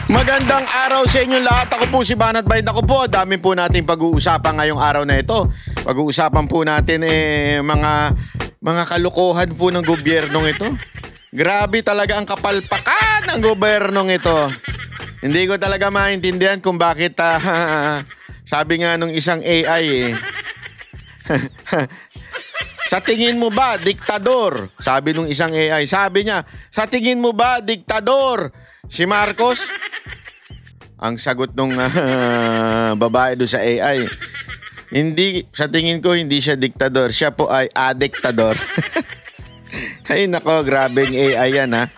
Magandang araw sa inyo lahat. Ako po si Banat Bayt. Ako po, dami po natin pag-uusapan ngayong araw na ito. Pag-uusapan po natin mga kalokohan po ng gobyernong ito. Grabe talaga ang kapalpakan ng gobyernong ito. Hindi ko talaga maintindihan kung bakit sabi nga nung isang AI sa tingin mo ba, diktador? Sabi nung isang AI. Sabi niya, sa tingin mo ba, diktador? Si Marcos? Ang sagot nung babae doon sa AI, hindi, sa tingin ko hindi siya diktador. Siya po ay adiktador. Ay nako, grabeng AI yan ha.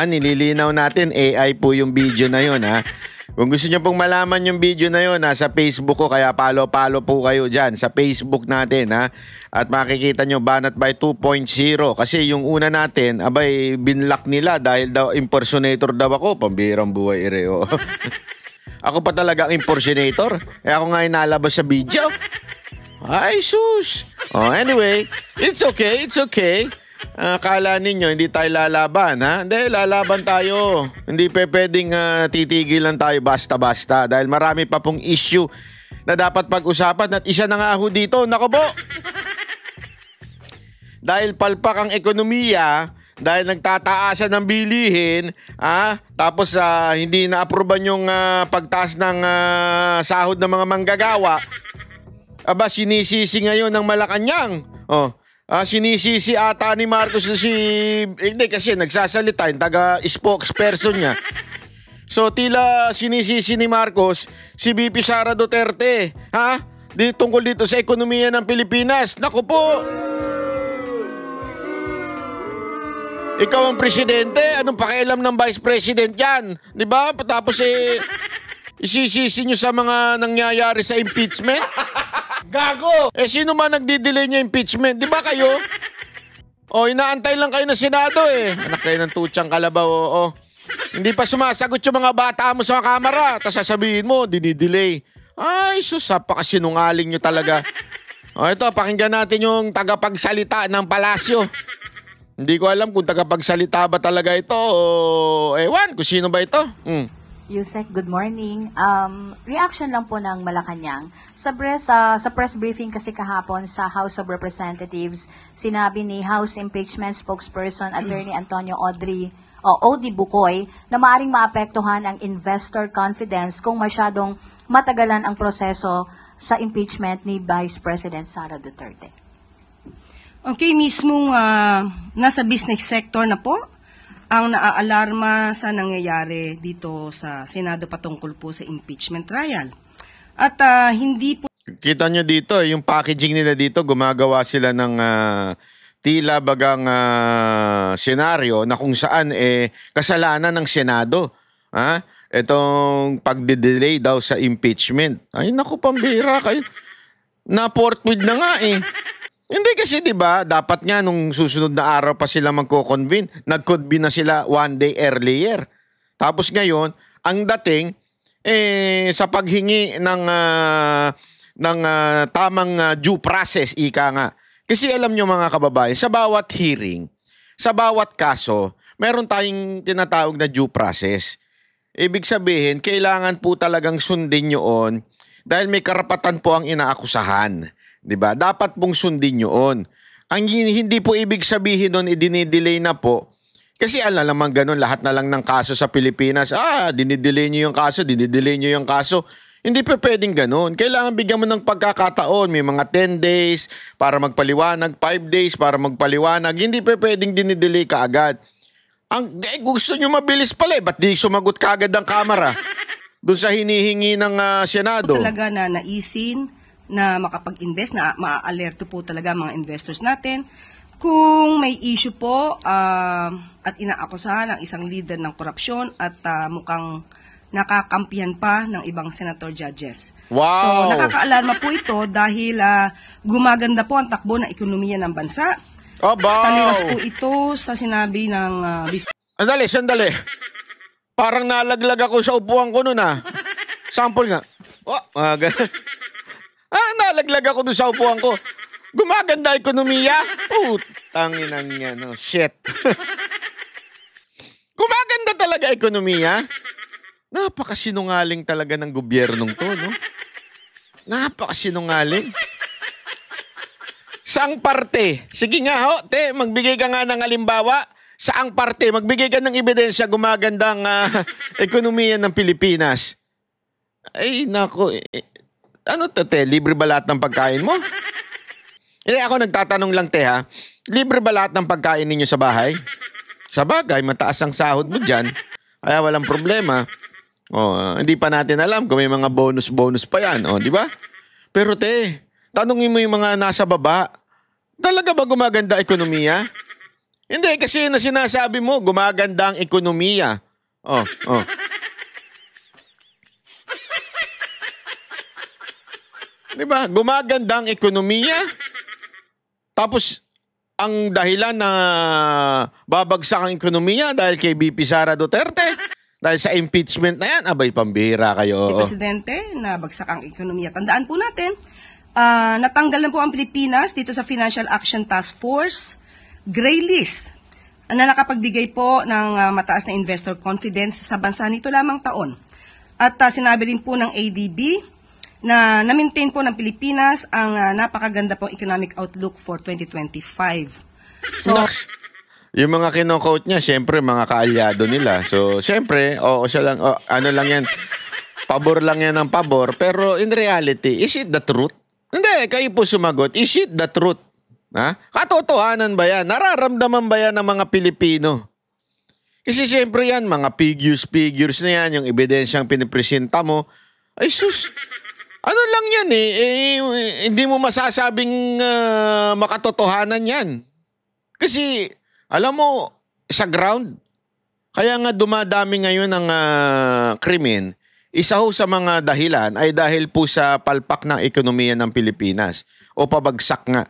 Nililinaw natin, AI po yung video na yun ha. Kung gusto nyo pong malaman yung video na yun, sa Facebook ko, kaya follow po kayo dyan sa Facebook natin ha. At makikita nyo Banat Bayt 2.0 kasi yung una natin, abay binlock nila dahil daw impersonator daw ako. Pambirang buhay ireo. Ako pa talaga ang impersonator. Ako nga inalabas sa video. Ay sus. Anyway, it's okay. Akala ninyo hindi tayo lalaban ha? Hindi, lalaban tayo. Hindi pwedeng titigil lang tayo basta-basta dahil marami pa pong issue na dapat pag-usapan at isa na nga ho dito, nako po. Dahil palpak ang ekonomiya, dahil nagtataasan ng bilihin, tapos hindi na-aproban yung pagtaas ng sahod ng mga manggagawa, sinisisi ngayon ng Malacanang. Sinisisi ata ni Marcos hindi kasi nagsasalita yung taga-spokesperson niya. So tila sinisisi ni Marcos si VP Sara Duterte, tungkol dito sa ekonomiya ng Pilipinas. Naku po. Ikaw ang presidente, anong pakialam ng vice president yan? 'Di ba? Tapos isisisi nyo sa mga nangyayari sa impeachment? Gago! Sino man nagdi-delay niya impeachment? Di ba kayo? Inaantay lang kayo ng Senado Anak kayo ng tutsang kalabaw, Hindi pa sumasagot yung mga bata mo sa kamera. Tapos sasabihin mo, dinidelay. Ay, sus, napakasinungaling nyo talaga. Ito, pakinggan natin yung tagapagsalita ng palasyo. Hindi ko alam kung tagapagsalita ba talaga ito o ewan kung sino ba ito. Yusek, good morning. Reaction lang po ng Malacanang. Sa press briefing kasi kahapon sa House of Representatives, sinabi ni House Impeachment Spokesperson Attorney Antonio Odi Bukoy na maaring maapektuhan ang investor confidence kung masyadong matagalan ang proseso sa impeachment ni Vice President Sara Duterte. Okay, mismong nasa business sector na po ang naaalarma sa nangyayari dito sa Senado patungkol po sa impeachment trial. At hindi po... Kita nyo dito, yung packaging nila dito, gumagawa sila ng tila bagang senaryo na kung saan kasalanan ng Senado. Itong pagde-delay daw sa impeachment. Ay naku, pambira kayo. Na-forthwith na nga Hindi kasi 'di ba, dapat nga nung susunod na araw pa sila magko-convene. Nag-convene na sila one day earlier. Tapos ngayon, ang dating sa paghingi ng tamang due process, ika nga. Kasi alam nyo mga kababayan, sa bawat hearing, sa bawat kaso, meron tayong tinatawag na due process. Ibig sabihin, kailangan po talagang sundin yun dahil may karapatan po ang inaakusahan. Diba? Dapat pong sundin yun. Ang hindi po ibig sabihin doon, dinidelay na po. Kasi alam naman ganun, lahat na lang ng kaso sa Pilipinas, dinidelay nyo yung kaso, dinidelay nyo yung kaso. Hindi pa pwedeng ganun. Kailangan bigyan mo ng pagkakataon. May mga 10 days para magpaliwanag, 5 days para magpaliwanag. Hindi pa pwedeng dinidelay ka agad. Gusto nyo mabilis pala ba't di sumagot ka agad ang kamera? Doon sa hinihingi ng Senado. Talaga na naisin na makapag-invest, na maa-alerto po talaga mga investors natin kung may issue po at inaakusahan ang isang leader ng korupsyon at mukhang nakakampihan pa ng ibang senator judges. Wow! So nakakaalarma po ito dahil gumaganda po ang takbo ng ekonomiya ng bansa. Taliwas po ito sa sinabi ng Sandali. Parang nalaglag ako sa upuan ko nun Sample nga. Nalaglag ako dun sa upuan ko. Gumaganda ekonomiya? Putangin ang yan. Shit. Gumaganda talaga ekonomiya? Napakasinungaling talaga ng gobyernong to, no? Napakasinungaling. Saang parte? Sige nga ho, te, magbigay ka nga ng halimbawa. Saang parte? Magbigay ka ng ebidensya gumagandang ekonomiya ng Pilipinas. Ay, nako. Ano to, te? Libre ba lahat ng pagkain mo? Ako nagtatanong lang, te, ha? Libre ba lahat ng pagkain ninyo sa bahay? Sa bagay, mataas ang sahod mo dyan. Kaya walang problema. Hindi pa natin alam kung may mga bonus pa yan. Di ba? Pero te, tanungin mo yung mga nasa baba. Talaga ba gumaganda ang ekonomiya? Hindi, kasi na sinasabi mo, gumaganda ang ekonomiya. Di ba? Gumaganda ang ekonomiya. Tapos, ang dahilan na babagsak ang ekonomiya dahil kay BP Sara Duterte. Dahil sa impeachment na yan, abay, pambihira kayo. Presidente, na bagsak ang ekonomiya. Tandaan po natin, natanggal na po ang Pilipinas dito sa Financial Action Task Force Gray List na nakapagbigay po ng mataas na investor confidence sa bansa nito lamang taon. At sinabi rin po ng ADB na na-maintain po ng Pilipinas ang napakaganda pong economic outlook for 2025. So, yung mga kino-quote niya, syempre mga kaalyado nila. So, syempre, siya lang, ano lang yan, pabor lang yan ng pabor. Pero in reality, is it the truth? Hindi, kayo po sumagot, is it the truth? Ha? Katotohanan ba yan? Nararamdaman ba yan ng mga Pilipino? Kasi syempre yan, mga figures na yan, yung ebidensyang pinipresenta mo. Ay sus, ano lang yan hindi mo masasabing makatotohanan yan. Kasi, alam mo, sa ground, kaya nga dumadami ngayon ang krimen, isa ho sa mga dahilan ay dahil po sa palpak ng ekonomiya ng Pilipinas o pabagsak nga.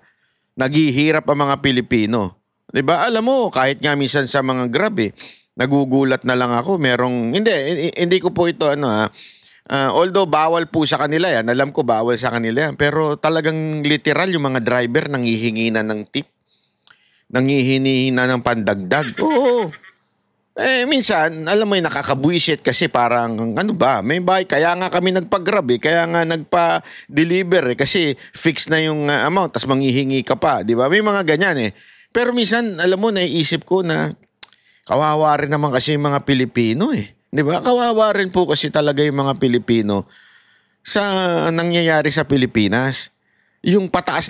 Naghihirap ang mga Pilipino. 'Di ba? Alam mo, kahit nga minsan sa mga Grab nagugulat na lang ako, hindi ko po ito although bawal po sa kanila yan, alam ko bawal sa kanila yan, pero talagang literal yung mga driver nanghihingi na ng tip. Nanghihingi na ng pandagdag. Oo. Minsan, alam mo yung nakakabuisit kasi parang, ano ba, may bahay, kaya nga kami nagpa-grab kaya nga nagpa-deliver kasi fix na yung amount, tas manghihingi ka pa, di ba? May mga ganyan Pero minsan, alam mo, naiisip ko na kawawa rin naman kasi yung mga Pilipino di ba? Kawawa rin po kasi talaga yung mga Pilipino sa nangyayari sa Pilipinas. Yung pataas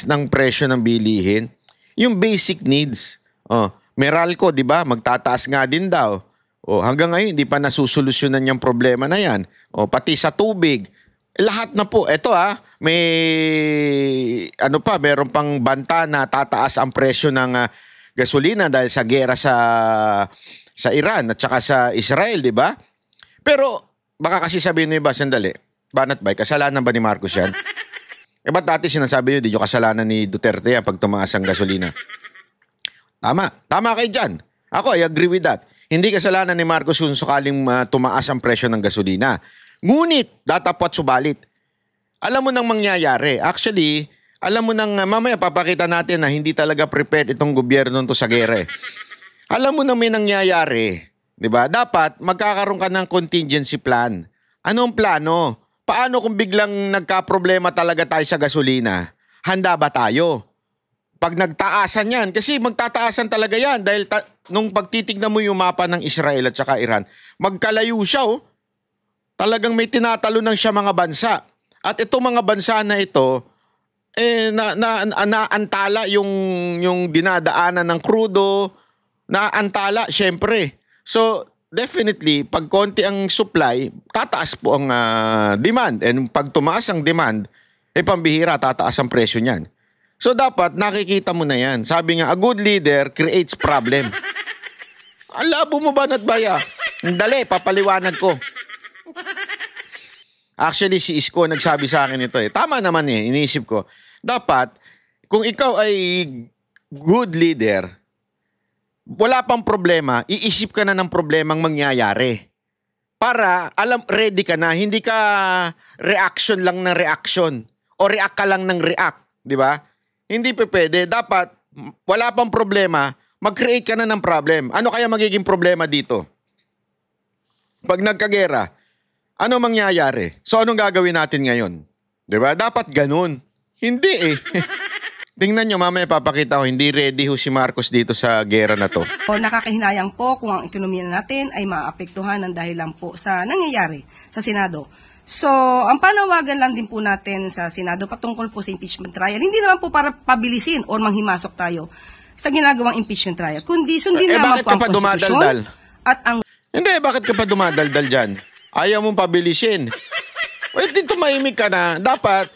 ng presyo ng bilihin, yung basic needs. Meralco, di ba? Magtataas nga din daw. Hanggang ngayon, hindi pa nasusolusyonan yung problema na yan. Pati sa tubig. Lahat na po. Ito meron pang banta na tataas ang presyo ng gasolina dahil sa gera sa Iran at saka sa Israel, di ba? Pero, baka kasi sabihin nyo ba, sandali, Banat Bay, kasalanan ba ni Marcos yan? Ba't dati sinasabi nyo, di nyo kasalanan ni Duterte yan pag tumaas ang gasolina? Tama kayo dyan. Ako, I agree with that. Hindi kasalanan ni Marcos kung sakaling tumaas ang presyo ng gasolina. Ngunit, datapot subalit. Alam mo nang mangyayari. Actually, alam mo nang mamaya papakita natin na hindi talaga prepared itong gobyerno to sa gera Alam mo na may nangyayari. Diba? Dapat magkakaroon ka ng contingency plan. Anong plano? Paano kung biglang nagka-problema talaga tayo sa gasolina? Handa ba tayo? Pag nagtaasan yan, kasi magtataasan talaga yan dahil nung pagtitignan mo yung mapa ng Israel at saka Iran, magkalayo siya Talagang may tinatalunan siya mga bansa. At itong mga bansa na ito, naantala yung dinadaanan ng krudo, naantala syempre. So, definitely, pag konti ang supply, tataas po ang demand. And pag tumaas ang demand, pambihira, tataas ang presyo niyan. So dapat nakikita mo na yan. Sabi nga, a good leader creates problem. Ang labo mo ba, Natbaya? Dali, papaliwanag ko. Actually, si Isko nagsabi sa akin ito Tama naman iniisip ko. Dapat, kung ikaw ay good leader, wala pang problema, iisip ka na ng problemang mangyayari. Para, ready ka na. Hindi ka reaction lang ng reaction. O react ka lang ng react. Di ba? Hindi pwede. Dapat, wala pang problema, mag-create ka na ng problem. Ano kaya magiging problema dito? Pag nagkagera, ano mangyayari? So anong gagawin natin ngayon? 'Di ba? Dapat ganun. Hindi eh. Tingnan nyo, mamaya papakita ko, hindi ready ho si Marcos dito sa gera na to. O nakakahinayang po kung ang ekonomiya natin ay maapektuhan ng dahil lang po sa nangyayari sa Senado. So, ang panawagan lang din po natin sa Senado patungkol po sa impeachment trial, hindi naman po para pabilisin o manghimasok tayo sa ginagawang impeachment trial, kundi sundin naman bakit po ka ang pa dumadaldal? konstitusyon at ang Hindi, bakit ka pa dumadaldal dyan? Ayaw mong pabilisin. Pwede tumahimik ka na. Dapat,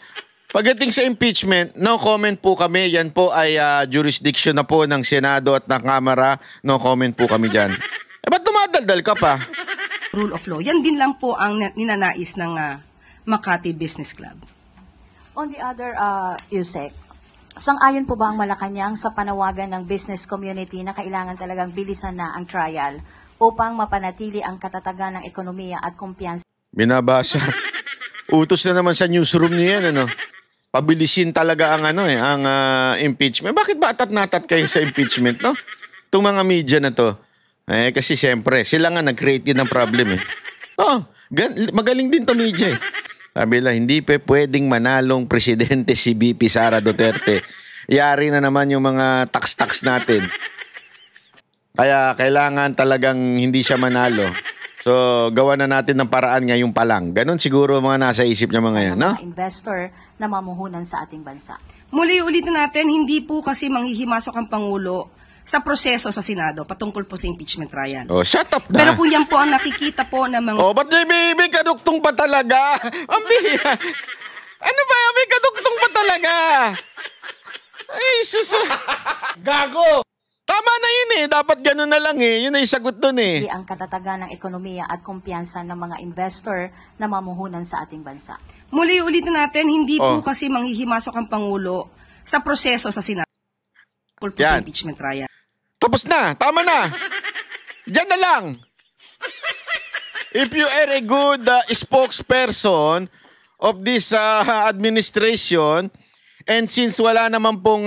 pagdating sa impeachment, no comment po kami. Yan po ay jurisdiction na po ng Senado at ng Kamara. No comment po kami dyan. Ba't dumadaldal ka pa? rule of law. Yan din lang po ang ninanais ng Makati Business Club. On the other, Yusek, sang-ayon po ba ang Malacanang sa panawagan ng business community na kailangan talagang bilisan na ang trial upang mapanatili ang katatagan ng ekonomiya at kumpiyansa? Binabasa. Utos na naman sa newsroom niya yan, ano? Pabilisin talaga ang ang impeachment. Bakit ba atat-natat kayo sa impeachment, no? Itong mga media na to. Kasi siyempre, sila nga nag-create din ng problem eh. Magaling din to media eh. Sabi lang, hindi pwedeng manalong presidente si VP Sara Duterte. Yari na naman yung mga tax-tax natin. Kaya kailangan talagang hindi siya manalo. So, gawa na natin ng paraan ngayon pa lang. Ganon siguro mga nasa isip niya mga yan, no? Mga investor na mamuhunan sa ating bansa. Muli ulitin natin, hindi po kasi manghihimasok ang Pangulo sa proseso sa Senado patungkol po sa impeachment trial. Oh, shut up na. Pero kung yan po ang nakikita po ng mga... Ba't may kaduktong pa talaga? Ang biya. Ano ba? May kaduktong pa talaga? Ay, sus. Gago! Tama na yun eh. Dapat ganun na lang eh. Yun ay sagot dun eh. Ang katatagan ng ekonomiya at kumpiyansa ng mga investor na mamuhunan sa ating bansa. Muli ulitin natin, hindi po kasi manghihimasok ang Pangulo sa proseso sa Senado patungkol po sa impeachment trial. Tapos na. Tama na. Diyan na lang. If you are a good spokesperson of this administration, and since wala naman pong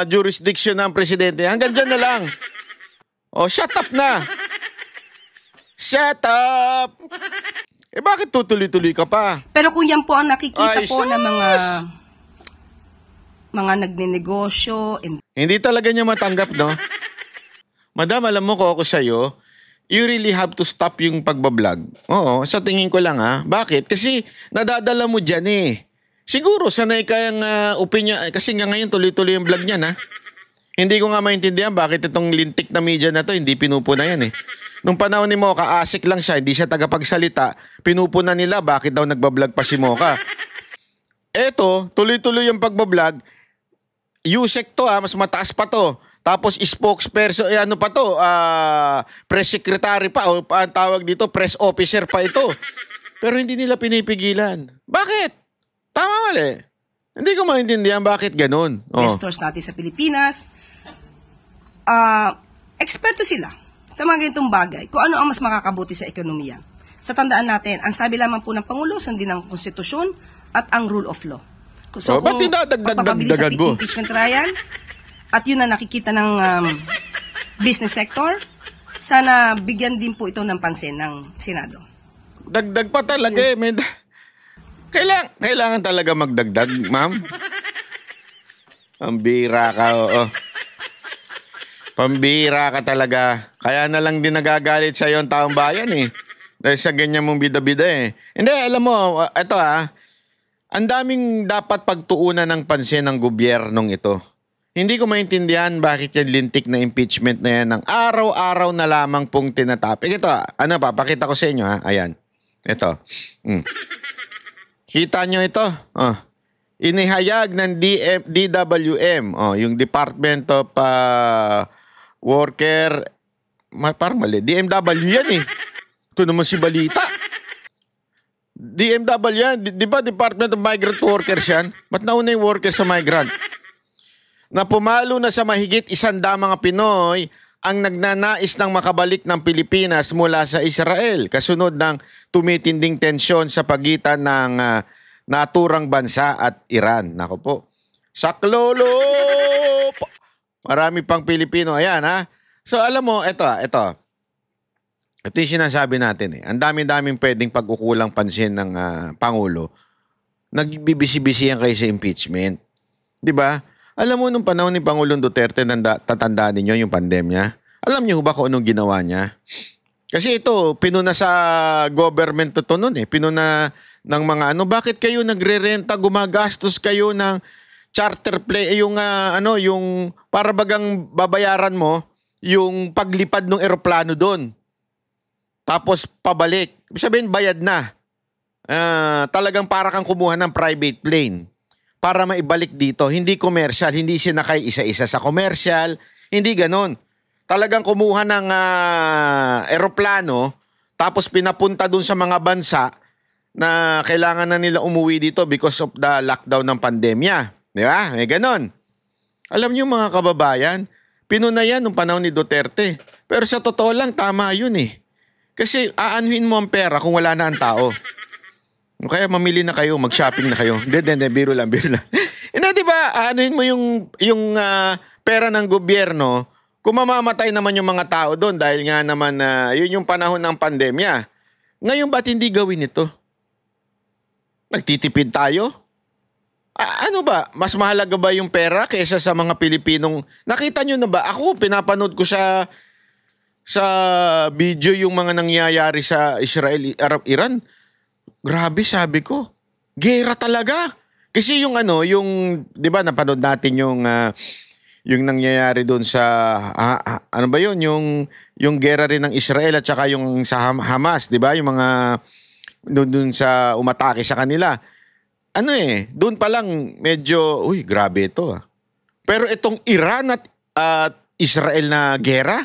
jurisdiction ng presidente, hanggang dyan na lang. Shut up na. Shut up. Bakit tutuloy-tuloy ka pa? Pero kung yan po ang nakikita po ng sus! mga nagnenegosyo, Hindi talaga niya matanggap, no? Madam, alam mo ko ako sa'yo, you really have to stop yung pagbablog. Oo, sa tingin ko lang Bakit? Kasi nadadala mo dyan eh. Siguro sanay kayang opinion, kasi nga ngayon tuloy-tuloy yung vlog niya Hindi ko nga maintindihan bakit itong lintik na media na to hindi pinupuna yan eh. Nung panahon ni Mocha, asik lang siya, hindi siya tagapagsalita, pinupuna nila bakit daw nagbablog pa si Mocha. Eto, tuloy-tuloy yung pagbablog, Yusek to mas mataas pa to. Tapos spokesperson, ano pa to, press secretary pa, o ang tawag dito, press officer pa ito. Pero hindi nila pinipigilan. Bakit? Tama mali. Hindi ko maintindihan bakit ganun. investors natin sa Pilipinas, eksperto sila sa mga ganitong bagay, kung ano ang mas makakabuti sa ekonomiya. Sa tandaan natin, ang sabi lamang po ng Pangulo, sundin ang konstitusyon at ang rule of law. So, ba't dinadagdag-dagdagan sa mo? impeachment trial, at yun na nakikita ng business sector, sana bigyan din po ito ng pansin ng Senado. Dagdag pa talaga eh. Kailangan talaga magdagdag, ma'am. Pambira ka, oo. Pambira ka talaga. Kaya na lang din nagagalit sa'yo ang taong bayan eh. Dahil sa ganyan mong bida-bida eh. Hindi, alam mo, ito ang daming dapat pagtuunan ng pansin ng gobyernong ito. Hindi ko maintindihan bakit yung lintik na impeachment na yan ng araw-araw na lamang pong tinatapik. Ito, papakita ko sa inyo Ayan. Ito. Kita nyo ito? Inihayag ng DWM, yung Department of Worker, parang mali, DMW yan eh. Ito naman si Balita. DMW yan, di ba Department of Migrant Workers yan? Ba't nauna yung workers sa migrant? Na pumalo na sa mahigit 100 mga Pinoy ang nagnanais ng makabalik ng Pilipinas mula sa Israel kasunod ng tumitinding tensyon sa pagitan ng naturang bansa at Iran. Nako po. Saklolo! Marami pang Pilipino. Ayan So alam mo, ito. Ito yung sinasabi natin eh. Ang dami-daming pwedeng pagkukulang pansin ng Pangulo. Nagbibisi-bisihan kayo sa impeachment. Di ba? Alam mo, nung panahon ni Pangulong Duterte, tatandaan ninyo yung pandemya. Alam niyo ba kung anong ginawa niya? Kasi ito, pinuna sa government to noon eh. Pinuna ng mga bakit kayo nagre-renta, gumagastos kayo ng charter plane, yung yung para bagang babayaran mo yung paglipad ng eroplano doon. Tapos pabalik. Ibig sabihin, bayad na. Talagang para kang kumuha ng private plane para maibalik dito. Hindi commercial, hindi sinakay isa-isa sa commercial, hindi ganon. Talagang kumuha ng eroplano, tapos pinapunta dun sa mga bansa na kailangan na nila umuwi dito because of the lockdown ng pandemya. Di ba? May ganon. Alam niyo mga kababayan, pinuna yan nung panahon ni Duterte. Pero sa totoo lang, tama yun eh. Kasi aanuhin mo ang pera kung wala na ang tao. Kaya mamili na kayo, mag-shopping na kayo. Hindi, biro lang. Di ba, aanuhin mo yung pera ng gobyerno kung mamamatay naman yung mga tao doon dahil nga naman yun yung panahon ng pandemya. Ngayon ba't hindi gawin ito? Nagtitipid tayo? Ano ba? Mas mahalaga ba yung pera kaysa sa mga Pilipinong... Nakita nyo na ba? Ako, pinapanood ko sa video yung mga nangyayari sa Israel, Iran. Grabe, sabi ko. Gera talaga. Kasi yung 'di ba napanood natin yung nangyayari doon sa ano ba yun, yung gera rin ng Israel at saka yung sa Hamas, 'di ba? Yung mga doon sa umatake sa kanila. Doon pa lang medyo grabe ito. Pero itong Iran at Israel na gera,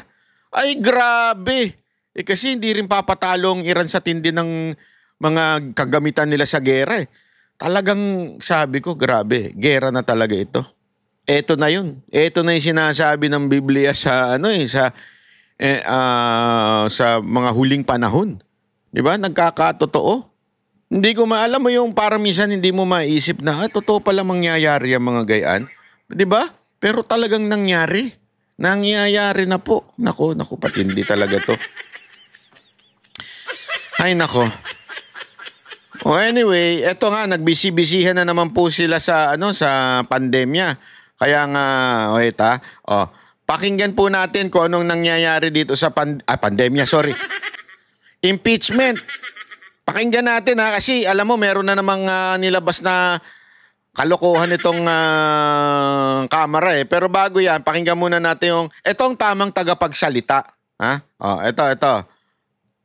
ay grabe. Kasi hindi rin papatalong Iran sa tindi ng mga kagamitan nila sa gera eh. Talagang sabi ko, grabe, gera na talaga ito. Ito na yun. Ito na yung sinasabi ng Biblia sa sa mga huling panahon. 'Di ba? Nagkakatotoo. Hindi ko maalam mo yung parang minsan hindi mo maiisip na totoo pala mangyayari ang mga gayaan. 'Di ba? Pero talagang nangyari. Nangyayari na po. Nako, patindi talaga to. Ay nako. Anyway, eto nga, nagbisi-bisihan na naman po sila sa sa pandemya. Kaya nga, pakinggan po natin kung anong nangyayari dito sa pandemya, sorry. Impeachment. Pakinggan natin kasi alam mo meron na namang nilabas na kalokohan itong kamera eh. Pero bago yan, pakinggan muna natin etong tamang tagapagsalita.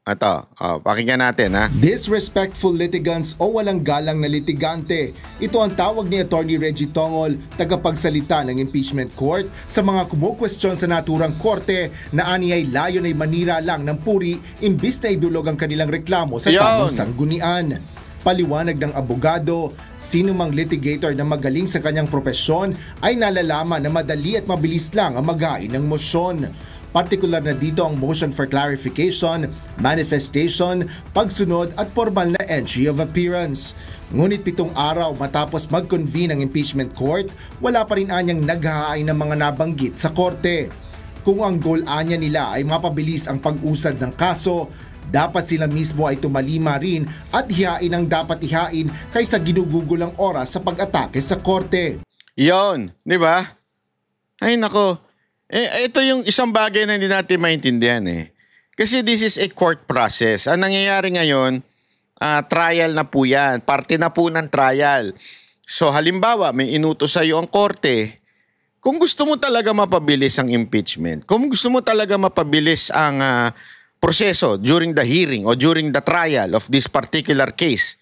Ito, pakinggan natin Disrespectful litigants o walang galang na litigante. Ito ang tawag ni Attorney Reggie Tongol, tagapagsalita ng impeachment court sa mga kumukwestiyon sa naturang korte na aniyay layon ay manira lang ng puri imbis na idulog ang kanilang reklamo sa tamang sanggunian. Paliwanag ng abogado, sino mang litigator na magaling sa kanyang propesyon ay nalalaman na madali at mabilis lang ang maghain ng mosyon. Partikular na dito ang motion for clarification, manifestation, pagsunod at formal na entry of appearance. Ngunit 7 araw matapos mag-convene ang impeachment court, wala pa rin anyang naghahain ng mga nabanggit sa korte. Kung ang goal anya nila ay mapabilis ang pag-usad ng kaso, dapat sila mismo ay tumalima rin at hihain ang dapat ihain kaysa ginugugulang oras sa pag-atake sa korte. Yon, di ba? Ay nako. Ito yung isang bagay na hindi natin maintindihan eh. Kasi this is a court process. Ang nangyayari ngayon, trial na po yan. Parte na po ng trial. So halimbawa, may inutos sa iyo ang korte. Kung gusto mo talaga mapabilis ang impeachment, kung gusto mo talaga mapabilis ang proseso during the hearing o during the trial of this particular case,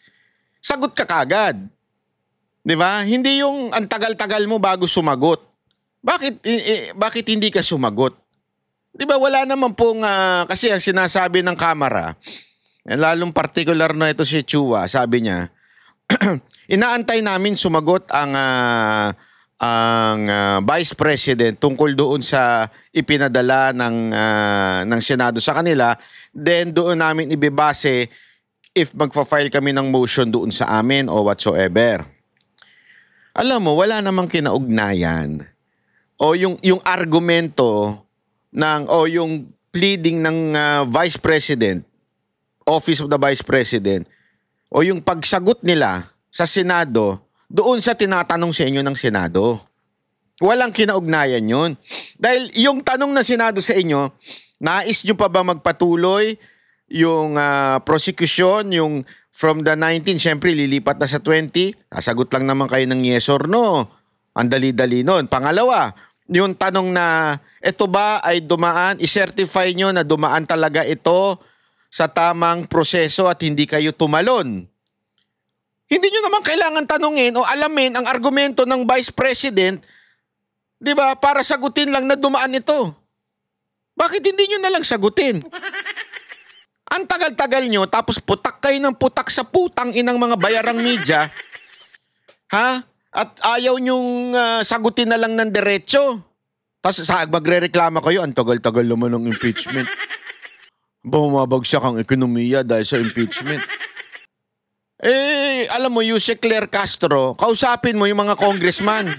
sagot ka kagad. Di ba? Hindi yung ang tagal-tagal mo bago sumagot. Bakit hindi ka sumagot? 'Di ba wala naman pong kasi ang sinasabi ng Kamara, lalong particular na ito si Chua, sabi niya, inaantay namin sumagot ang Vice President tungkol doon sa ipinadala ng Senado sa kanila, then doon namin ibebase if magfa-file kami ng motion doon sa amin o whatsoever. Alam mo, wala namang kinaugnayan. O yung argumento yung pleading ng Vice President, Office of the Vice President, o yung pagsagot nila sa Senado, doon sa tinatanong sa inyo ng Senado. Walang kinaugnayan yun. Dahil yung tanong ng Senado sa inyo, nais nyo pa ba magpatuloy yung prosecution, yung from the 19, syempre lilipat na sa 20, sasagot lang naman kayo ng yes or no. Ang dali-dali nun. Pangalawa, yung tanong na ito ba ay dumaan, i-certify nyo na dumaan talaga ito sa tamang proseso at hindi kayo tumalon. Hindi nyo naman kailangan tanungin o alamin ang argumento ng Vice President, di ba, para sagutin lang na dumaan ito. Bakit hindi nyo na lang sagutin? Ang tagal-tagal nyo, tapos putak kayo ng putak sa putang inang mga bayarang media, ha? At ayaw nyong sagutin na lang ng diretso. Tapos magre-reklama kayo, ang tagal-tagal naman ng impeachment. Bumabagsak ang ekonomiya dahil sa impeachment. Alam mo, Yuse Claire Castro, kausapin mo yung mga congressman.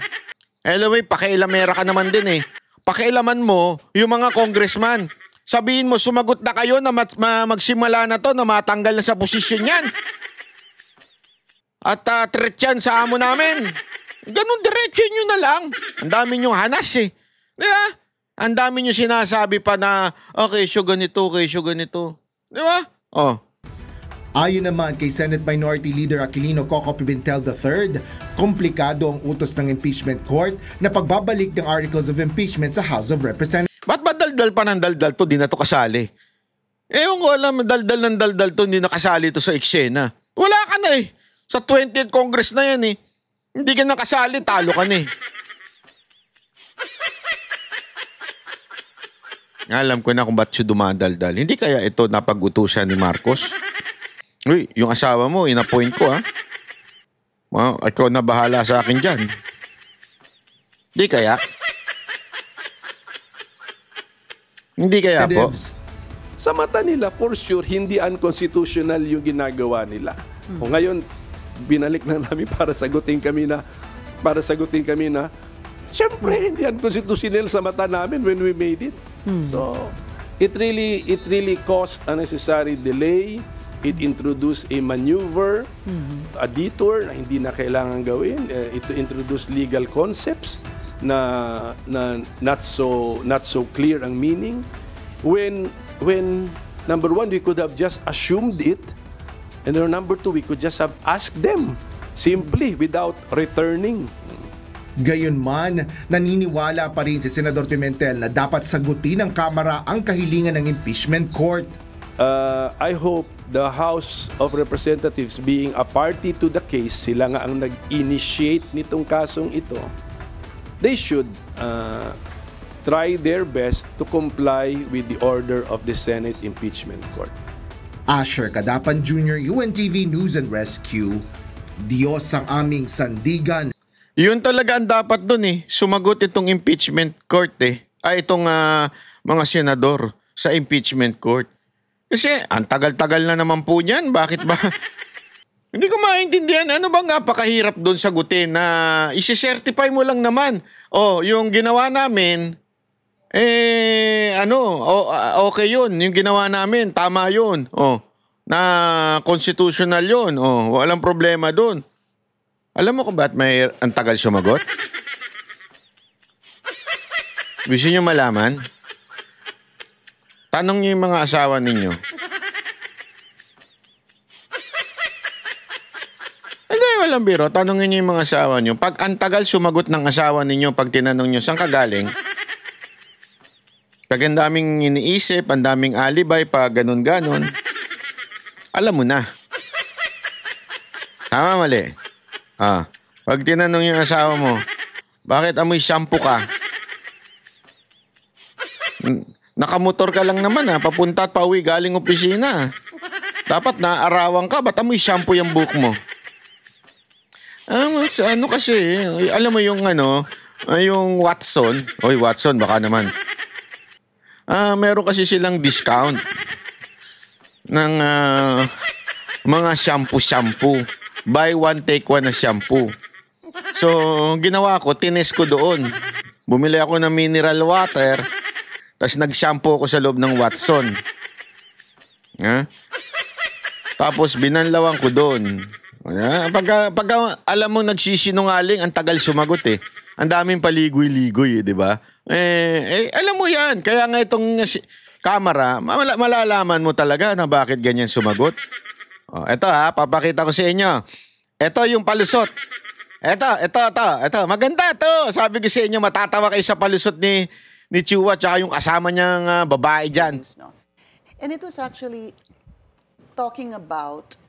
Anyway, pakialamera ka naman din eh. Pakialaman mo yung mga congressman. Sabihin mo, sumagot na kayo na magsimula na to, na matanggal na sa posisyon yan. At threat yan sa amo namin. Ganun, diretso nyo na lang. Ang dami nyong hanas eh. Diba? Ang dami nyo sinasabi pa na, okay, so ganito, Diba? Oh. Ayon naman kay Senate Minority Leader Aquilino Coco Pimentel III, komplikado ang utos ng impeachment court na pagbabalik ng articles of impeachment sa House of Representatives. Ba't ba daldal pa ng daldal to, di na to kasali? Ewan ko alam, daldal ng daldal to, hindi nakasali to sa eksena. Wala ka na eh. Sa 20th Congress na yan eh. Hindi ka nakasali, talo ka na eh. Alam ko na kung ba't siya dumadaldal. Hindi kaya ito napag-utusan ni Marcos? Uy, yung asawa mo, in-appoint ko ha. Well, ikaw na bahala sa akin dyan. Hindi kaya? Hindi kaya po? Sa mata nila, for sure, hindi unconstitutional yung ginagawa nila. O ngayon, binalik na namin para sagutin kami na, syempre, hindi unconstitutional sa mata namin when we made it. So, it really caused unnecessary delay. It introduced a maneuver, a detour na hindi na kailangan gawin. It introduced legal concepts na not so clear ang meaning. When number one, we could have just assumed it, and then number two, we could just have asked them simply without returning. Gayunman, naniniwala pa rin si Senador Pimentel na dapat sagutin ng Kamara ang kahilingan ng impeachment court. I hope the House of Representatives, being a party to the case, sila nga ang nag-initiate nitong kasong ito, they should try their best to comply with the order of the Senate Impeachment Court. Asher Kadapan Jr., UNTV News and Rescue. Diyos ang aming sandigan. Yun talaga ang dapat dun eh. Sumagot itong impeachment court eh. Itong mga senador sa impeachment court. Kasi ang tagal-tagal na naman po niyan. Bakit ba? Hindi ko maintindihan. Ano bang napakahirap doon sagutin na isi-certify mo lang naman. Yung ginawa namin, okay yun. Yung ginawa namin, tama yun. Na constitutional yun. Walang problema doon. Alam mo kung ba't may ang tagal sumagot? Gusto nyo malaman? Tanong niyo yung mga asawa ninyo. Hindi, walang biro. Tanongin niyo yung mga asawa niyo. Pag ang tagal sumagot ng asawa ninyo, pag tinanong niyo, saan ka galing? Pag ang daming iniisip, ang daming alibay, pag ganun-ganon, alam mo na. Tama, mali. Pag tinanong yung asawa mo, bakit amoy shampoo ka? Nakamotor ka lang naman papunta at pauwi galing opisina. Dapat naaarawan ka, ba't amoy shampoo yung buhok mo? Ano kasi, alam mo yung yung Watson. Oy, Watson, baka naman. Meron kasi silang discount ng mga shampoo. Buy one, take one na shampoo. So, ginawa ko, tines ko doon. Bumili ako ng mineral water. Tapos nag-shampoo ako sa loob ng Watson. Ha? Tapos binanlawan ko doon. Pagka alam mo nagsisinungaling, ang tagal sumagot eh. Ang daming paligoy-ligoy eh, di ba? Alam mo yan. Kaya nga itong camera, malalaman mo talaga na bakit ganyan sumagot. Eto papakita ko sa inyo. Eto yung palusot. Eto. Maganda to. Sabi ko sa inyo, matatawa kayo sa palusot ni Chua tsaka yung kasama niyang babae dyan. And it was actually talking about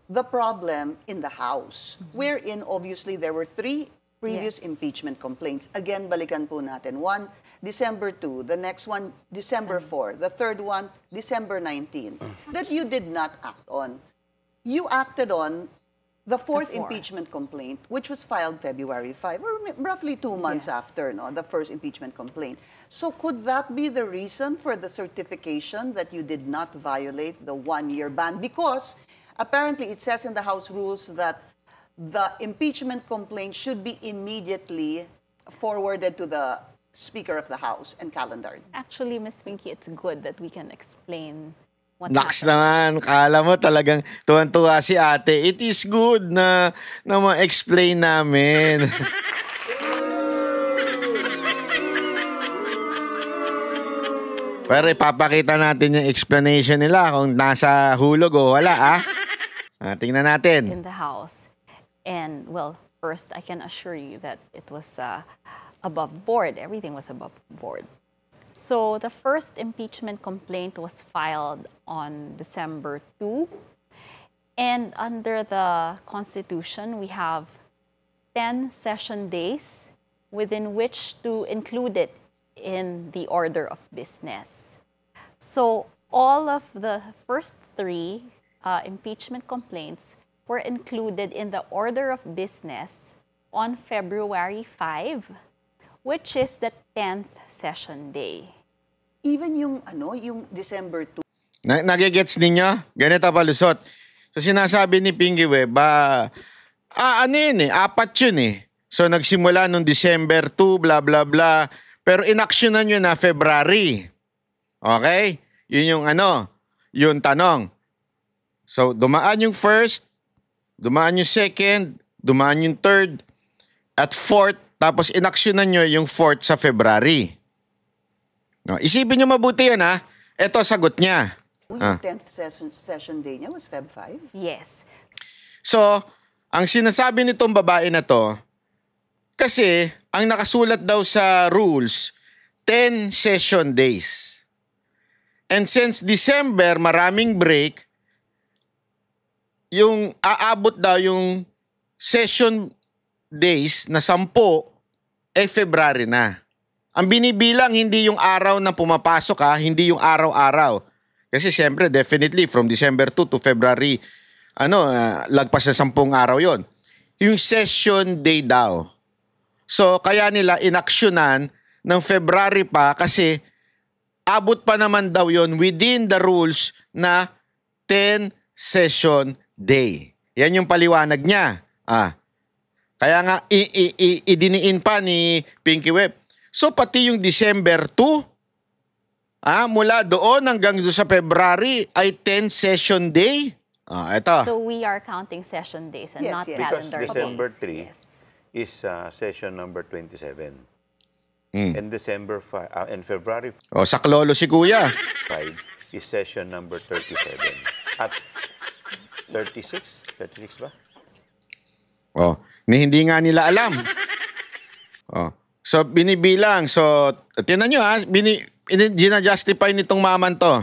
the problem in the House, wherein obviously there were 3 previous impeachment complaints. Again, balikan po natin. One, December 2. The next one, December 4. The third one, December 19. That you did not act on. You acted on the fourth impeachment complaint, which was filed February 5, or roughly 2 months after the first impeachment complaint. So could that be the reason for the certification that you did not violate the 1-year ban? Because apparently it says in the House rules that the impeachment complaint should be immediately forwarded to the Speaker of the House and calendared. Actually, Ms. Pinky, it's good that we can explain what Naks happened. naman, kala mo talagang tuwan-tuwa si ate. It is good na ma-explain namin. Pero ipapakita natin yung explanation nila kung nasa hulog o wala, tingnan natin. In the House. And, well, first, I can assure you that it was above board. Everything was above board. So, the first impeachment complaint was filed on December 2. And under the Constitution, we have 10 session days within which to include it in the order of business. So all of the first 3 impeachment complaints were included in the order of business on February 5, which is the 10th session day. Even yung December 2. Nagigets ninyo? Ganito palusot. So sinasabi ni Pinky Web, ano yun 4 yun eh. So nagsimula nung December 2, blah blah blah. Pero inaksyonan nyo na February. Okay? Yun yung yung tanong. So, dumaan yung first, dumaan yung second, dumaan yung third, at fourth, tapos inaksyonan nyo yung fourth sa February. No, isipin nyo mabuti yun, Ito, sagot niya. Yung 10th session day niya was Feb 5? Yes. So, ang sinasabi nitong babae na to, kasi ang nakasulat daw sa rules, 10 session days. And since December, maraming break, yung aabot daw yung session days na 10, February na. Ang binibilang hindi yung araw na pumapasok hindi yung araw-araw. Kasi siyempre, definitely, from December 2 to February, lagpas na 10 araw yon. Yung session day daw. So, kaya nila inaksyonan ng February pa kasi abot pa naman daw yon within the rules na 10 session day. Yan yung paliwanag niya. Kaya nga, idiniin pa ni Pinky Web. So, pati yung December 2, mula doon hanggang sa February ay 10 session day. Ito. So we are counting session days and not yes. Because calendar December days. 3 is session number 27. And December 5 and February Saklolo si Kuya. 5 is session number 37. At 36? 36 ba? Hindi nga nila alam. So, binibilang. So, tinan nyo gina-justify nitong maman to.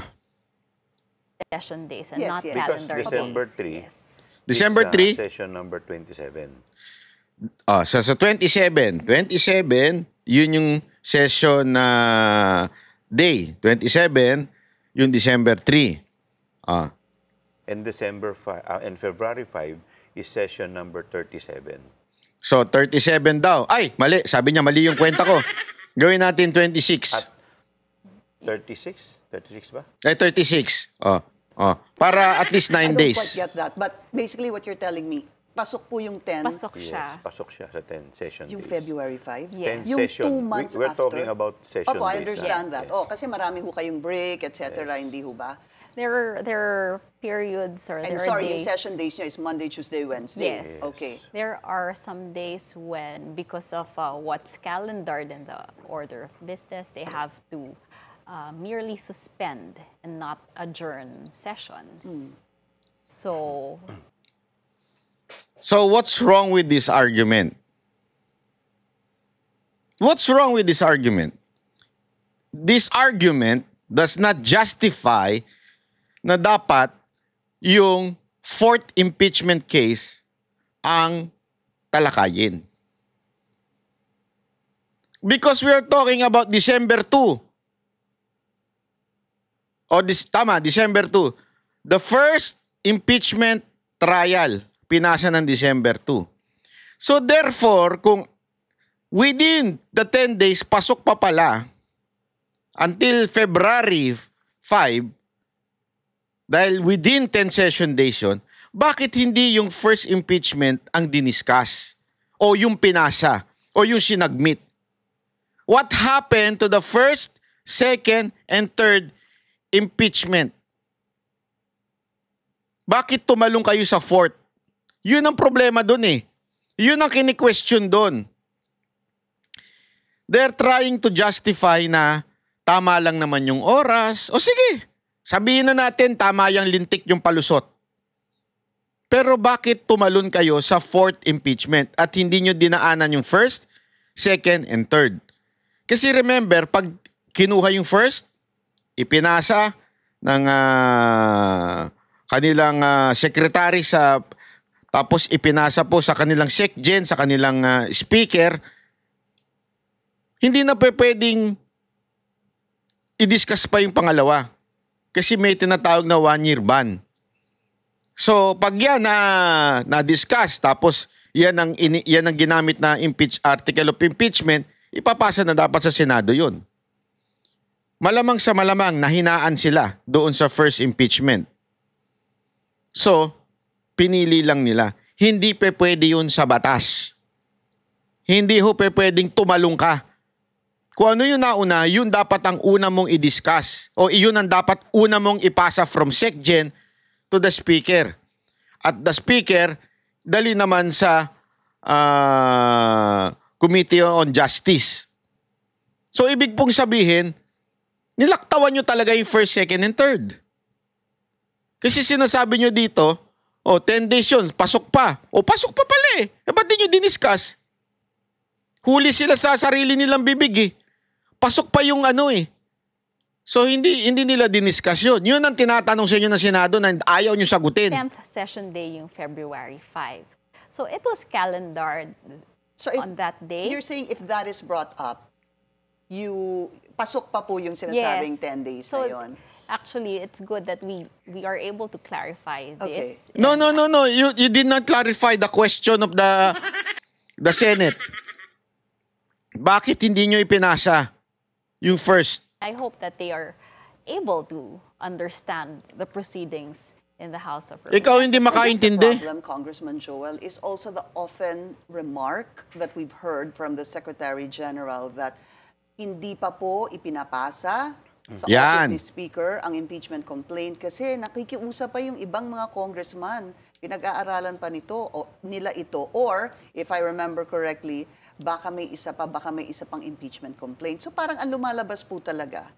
Session days and Yes, not yes. Because calendar December days. 3 Yes. December is 3? session number 27. Sa 27. 27, yun yung session na day. 27, yung December 3. And December 5 and February 5 is session number 37. So, 37 daw. Ay, mali. Sabi niya, mali yung kwenta ko. Gawin natin 26. At 36? 36 ba? 36. Para at least 9 I don't days. quite get that. But basically what you're telling me, pasok po yung 10, Pasok siya. Yes, pasok siya sa 10 session yung days. February 5? Yes. 10 Yung session. 2 months We're after? talking about session Opo, I days. understand Yes. that. Oh, kasi marami ho kayong break, etc. Yes. Hindi ho ba? There are periods or And there are sorry, yung days. session days niya is Monday, Tuesday, Wednesday. Yes. Okay. There are some days when, because of what's calendared in the order of business, they have to merely suspend and not adjourn sessions. So, So what's wrong with this argument? What's wrong with this argument? This argument does not justify na dapat yung fourth impeachment case ang talakayin. Because we are talking about December 2. December 2. The first impeachment trial, pinasa ng December 2. So therefore, kung within the 10 days, pasok pa pala, until February 5, dahil within 10 session days yun, bakit hindi yung first impeachment ang diniscuss? O yung pinasa? O yung sinagmit? What happened to the first, second, and third impeachment? Bakit tumalong kayo sa fourth? Yun ang problema dun eh. Yun ang kini-question dun. They're trying to justify na tama lang naman yung oras. O sige, sabihin na natin tama yung lintik yung palusot. Pero bakit tumalon kayo sa fourth impeachment at hindi nyo dinaanan yung first, second, and third? Kasi remember, pag kinuha yung first, ipinasa ng kanilang secretary tapos ipinasa po sa kanilang SecGen, sa kanilang speaker, hindi na pwedeng i-discuss pa yung pangalawa. Kasi may tinatawag na 1-year ban. So, pag yan na-discuss, tapos yan ang ginamit na article of impeachment, ipapasa na dapat sa Senado yun. Malamang sa malamang, nahinaan sila doon sa first impeachment. So, pinili lang nila. Hindi pwede yun sa batas. Hindi pwedeng tumalong ka. Kung ano yung nauna, yun dapat ang una mong i-discuss. O yun ang dapat una mong ipasa from SecGen to the Speaker. At the Speaker, dali naman sa Committee on Justice. So, ibig pong sabihin, nilaktawan nyo talaga yung first, second, and third. Kasi sinasabi nyo dito, 10 days yun, pasok pa. Pasok pa pala eh. Ba't di nyo diniscuss? Huli sila sa sarili nilang bibig eh. Pasok pa yung So, hindi nila diniscuss yun. Yun ang tinatanong sa inyo ng Senado na ayaw nyo sagutin. 10th session day yung February 5. So, it was calendared on that day. You're saying if that is brought up, pasok pa po yung sinasabing 10 days na yun. Actually, it's good that we are able to clarify Okay. this. No. You did not clarify the question of the Senate. Bakit hindi nyo ipinasa yung first? I hope that they are able to understand the proceedings in the House of Representatives. Ikaw hindi makaintindi. The problem, Congressman Joel, is also the often remark that we've heard from the Secretary General that hindi pa po ipinapasa sa Yan. Office ni Speaker ang impeachment complaint kasi nakikiusap pa yung ibang mga congressman. Pinag-aaralan pa nila ito. Or, if I remember correctly, baka may isa pang impeachment complaint. So parang ang lumalabas po talaga,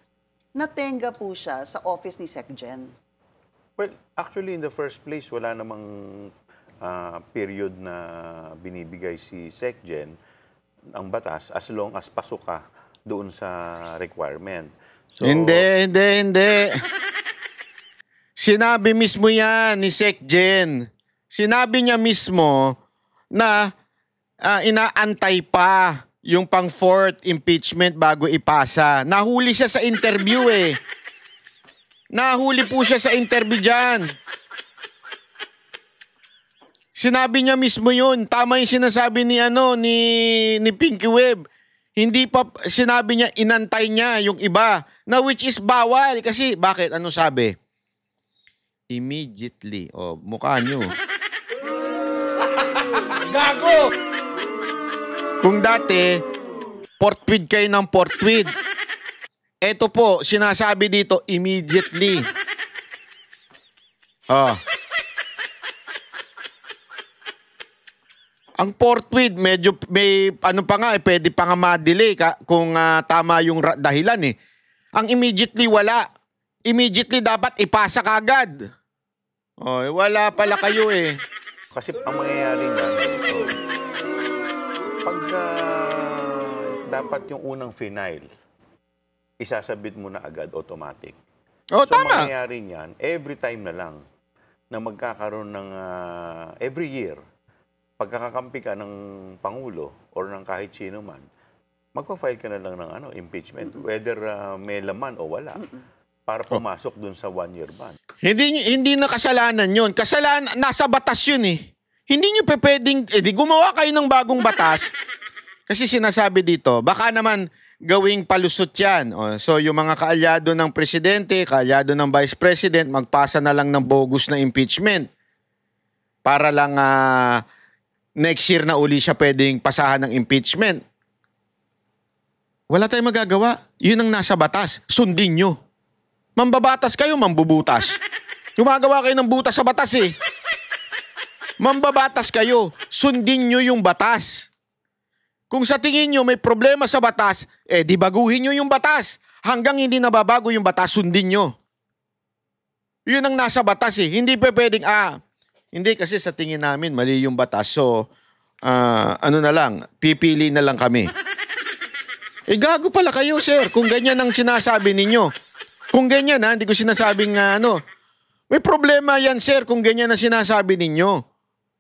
natenga po siya sa office ni SecGen. Well, actually, in the first place, wala namang period na binibigay si SecGen ang batas as long as pasok ka doon sa requirement. So, Hindi. Sinabi mismo yan ni SecGen. Sinabi niya mismo na inaantay pa yung pang fourth impeachment bago ipasa. Nahuli siya sa interview eh. Nahuli po siya sa interview dyan. Sinabi niya mismo yun. Tama yung sinasabi ni Pinky Web. Hindi pa, sinabi niya, inantay niya yung iba. Na which is bawal. Kasi, bakit? Ano sabi? Immediately. Mukha niyo. Kung dati, portweed kayo ng portweed. Ito po, sinasabi dito, immediately. Ang portweed, medyo may ano pa nga, pwede pa nga ma-delay kung tama yung dahilan eh. Ang immediately wala. Immediately dapat ipasa kagad. Wala pala kayo eh. Kasi ang mangyayari niyan, pagka dapat yung unang final, isasabit mo na agad automatic. So Tama. mangyayari niyan, every time na lang na magkakaroon ng every year, pagkakakampi ka ng Pangulo or ng kahit sino man, magpa-file ka na lang ng impeachment, whether may laman o wala, para pumasok dun sa 1-year ban. Hindi na kasalanan yun. Kasalanan, nasa batas yun eh. Hindi nyo pwedeng, di gumawa kayo ng bagong batas. Kasi sinasabi dito, baka naman gawing palusot yan. So yung mga kaalyado ng presidente, kaalyado ng vice president, magpasa na lang ng bogus na impeachment. Para lang next year na uli siya pwedeng pasahan ng impeachment. Wala tayong magagawa. Yun ang nasa batas. Sundin nyo. Mambabatas kayo, mambubutas. Gumagawa kayo ng butas sa batas eh. Mambabatas kayo. Sundin nyo yung batas. Kung sa tingin nyo may problema sa batas, di baguhin nyo yung batas. Hanggang hindi nababago yung batas, sundin nyo. Yun ang nasa batas eh. Hindi pa pwedeng, hindi kasi sa tingin namin mali yung batas. So, na lang, pipili na lang kami. Gago pala kayo, sir. Kung ganyan ang sinasabi ninyo. Kung ganyan, hindi ko sinasabing may problema yan, sir, kung ganyan ang sinasabi ninyo.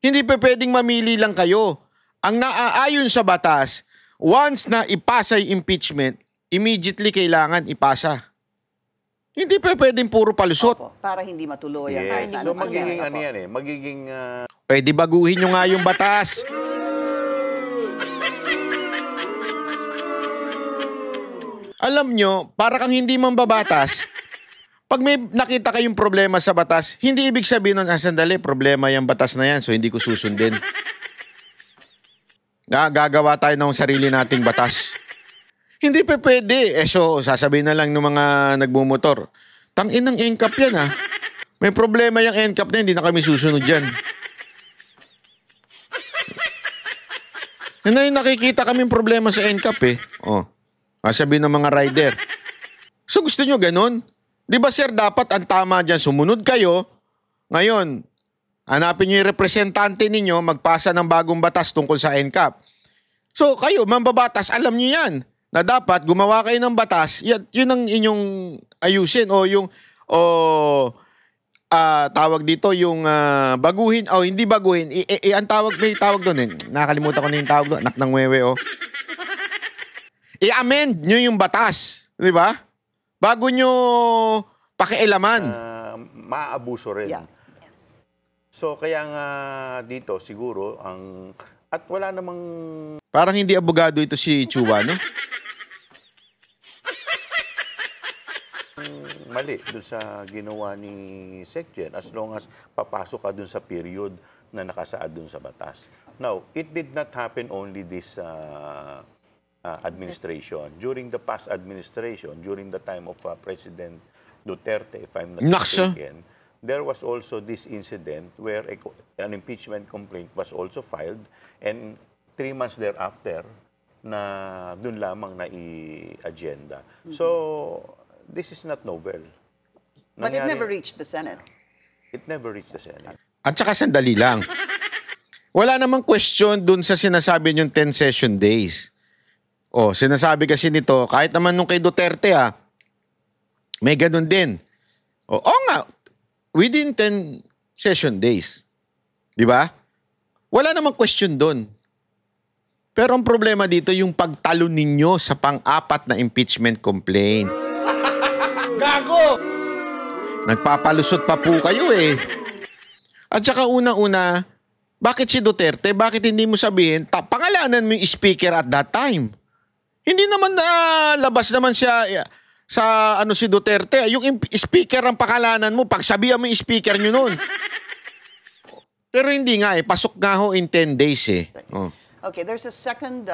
Hindi pa pwedeng mamili lang kayo. Ang naaayon sa batas, once na ipasa yung impeachment, immediately kailangan ipasa. Hindi pa pwedeng puro palusot. Para hindi matuloy. Yes. So magiging magiging... Pwede baguhin nyo nga yung batas. Alam nyo, para kang hindi mambabatas, pag may nakita kayong problema sa batas, hindi ibig sabihin nun, sandali, problema yung batas na yan, so hindi ko susundin. Gagawa tayo ng sarili nating batas. Hindi pa pwede. So, sasabihin na lang ng mga nagmumotor, tangin ng NCAP yan May problema yung NCAP na, hindi na kami susunod dyan. Ngayon nakikita kaming problema sa NCAP eh. Sabihin ng mga rider. So gusto nyo ganun? Di ba sir, dapat ang tama dyan, sumunod kayo. Ngayon, hanapin nyo yung representante ninyo, magpasa ng bagong batas tungkol sa NCAP. So kayo, mambabatas, alam nyo yan. Na dapat gumawa kayo ng batas, yun ang inyong ayusin tawag dito yung baguhin hindi baguhin ang tawag, may tawag doon nakakalimutan ko na yung tawag doon, anak ng wewe i-amend nyo yung batas, di ba? Bago nyo pakialaman. Maabuso rin. Yeah. So kaya nga dito siguro at wala namang parang hindi abogado ito si Chua, no? Mali dun sa ginawa ni SecGen as long as papasok ka dun sa period na nakasaad dun sa batas. Now, it did not happen only this administration. During the past administration, during the time of President Duterte, if I'm not mistaken, there was also this incident where an impeachment complaint was also filed and 3 months thereafter na dun lamang na i-agenda. So, this is not novel. But it never reached the Senate. It never reached the Senate. At saka sandali lang. Wala namang question dun sa sinasabi niyong 10 session days. Sinasabi kasi nito, kahit naman nung kay Duterte may ganun din. Nga, within 10 session days. Di ba? Wala namang question dun. Pero ang problema dito, yung pagtalo ninyo sa pang-apat na impeachment complaint. Gago! Nagpapalusot pa po kayo eh. At saka unang-una, bakit si Duterte? Bakit hindi mo sabihin, pangalanan mo yung speaker at that time? Hindi naman labas naman siya sa si Duterte. Yung speaker ang pakalanan mo, pagsabihan mo yung speaker nyo nun. Pero hindi nga pasok nga ho in 10 days eh. Oh. Okay, there's a second,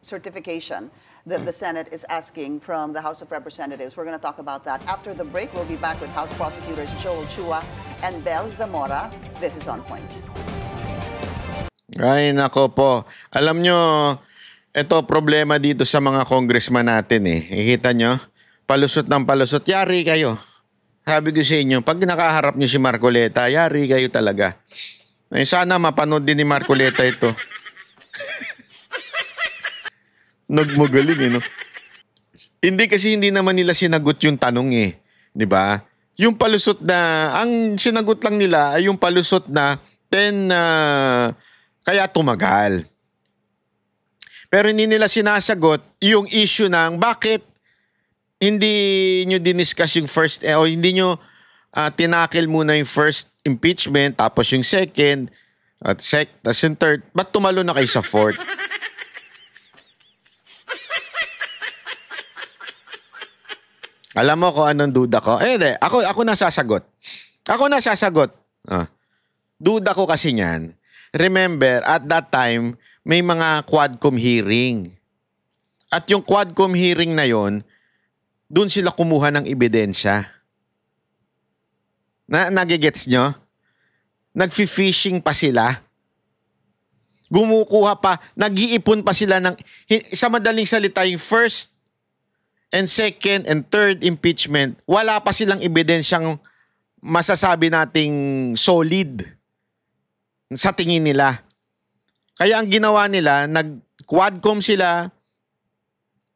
certification that the Senate is asking from the House of Representatives. We're going to talk about that after the break. We'll be back with House Prosecutors Joel Chua and Bel Zamora. This is On Point. Ay, nako po. Alam nyo, ito problema dito sa mga congressman natin eh. Ikita nyo, palusot ng palusot. Yari kayo. Sabi ko sa inyo, pag nakaharap nyo si Marcoleta, yari kayo talaga. Ay, sana mapanood din ni Marcoleta ito. Nagmagaling eh, no? Hindi naman nila sinagot yung tanong eh. Di ba? Yung palusot na, ang sinagot lang nila ay yung palusot na 10 kaya tumagal. Pero hindi nila sinasagot yung issue ng bakit hindi nyo diniscuss yung first, o hindi nyo tinakil muna yung first impeachment, tapos yung second, tapos yung third, ba't tumalo na kayo sa fourth? Alam mo kung anong duda ko? Hindi. Ako nasasagot. Duda ko kasi niyan. Remember, at that time, may mga Quadcom hearing. At yung Quadcom hearing na yon, doon sila kumuha ng ebidensya. Nagigets nyo? Nag-fishing pa sila. Gumukuha pa, nag-iipon pa sila ng, sa madaling salita, yung first and second and third impeachment, wala pa silang ebidensyang masasabi nating solid sa tingin nila. Kaya ang ginawa nila, nag-quadcom sila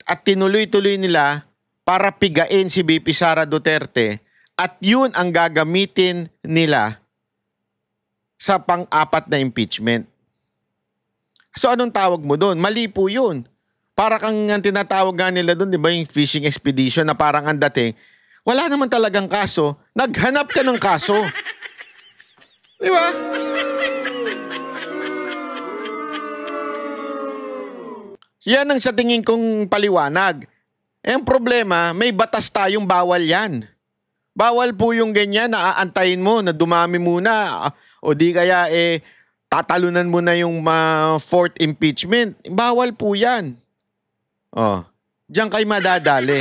at tinuloy-tuloy nila para pigain si VP Sara Duterte at yun ang gagamitin nila sa pang-apat na impeachment. So anong tawag mo doon? Mali po yun. Para kang ang tinatawag nga nila doon, di ba, yung fishing expedition na parang ang dating, wala naman talagang kaso, naghanap ka ng kaso. Di ba? Yan ang sa tingin kong paliwanag. Ang problema, may batas tayong bawal yan. Bawal po yung ganyan na aantayin mo na dumami muna o di kaya tatalunan mo na yung fourth impeachment. Bawal po yan. Oh, diyan kayo madadali.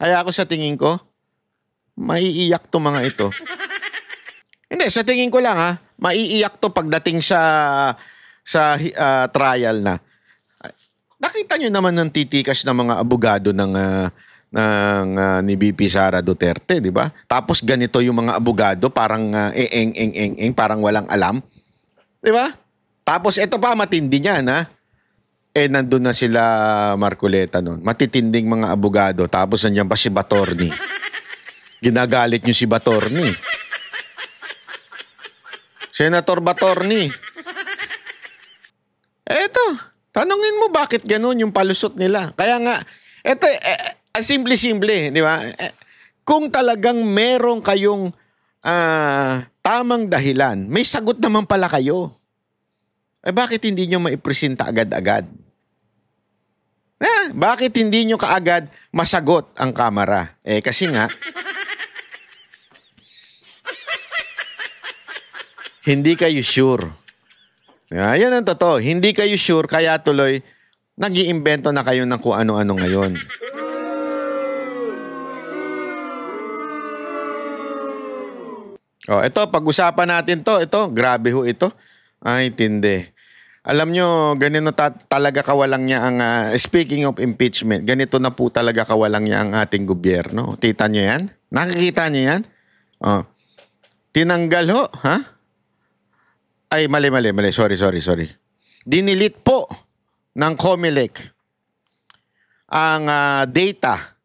Kaya ako sa tingin ko, maiiyak to mga ito. Hindi, sa tingin ko lang maiiyak to pagdating sa trial na. Nakita nyo naman ng titikas ng mga abogado ng ni VP Sara Duterte, di ba? Tapos ganito yung mga abogado, parang parang walang alam. Di ba? Tapos ito pa, matindi niyan, nandun na sila Marcoleta noon. Matitinding mga abogado. Tapos nandiyan pa si Batorni. Ginagalit nyo si Batorni. Senator Batorni. Eto, tanungin mo bakit ganun yung palusot nila. Kaya nga, eto, simple-simple, di ba? Kung talagang meron kayong tamang dahilan, may sagot naman pala kayo. Bakit hindi nyo maipresenta agad-agad? Bakit hindi nyo kaagad masagot ang Kamara? Kasi nga, hindi kayo sure. Yan ang totoo. Hindi kayo sure, kaya tuloy, nag-iimbento na kayo ng kung ano-ano ngayon. Ito, pag-usapan natin to. Ito, grabe ho ito. Ay, tindi. Alam nyo, ganito talaga kawalang niya ang, speaking of impeachment, ganito na po talaga kawalang niya ang ating gobyerno. Tita nyo yan? Nakikita nyo yan? Tinanggal ho, Ay, mali. Sorry. Dinilit po ng COMELEC ang data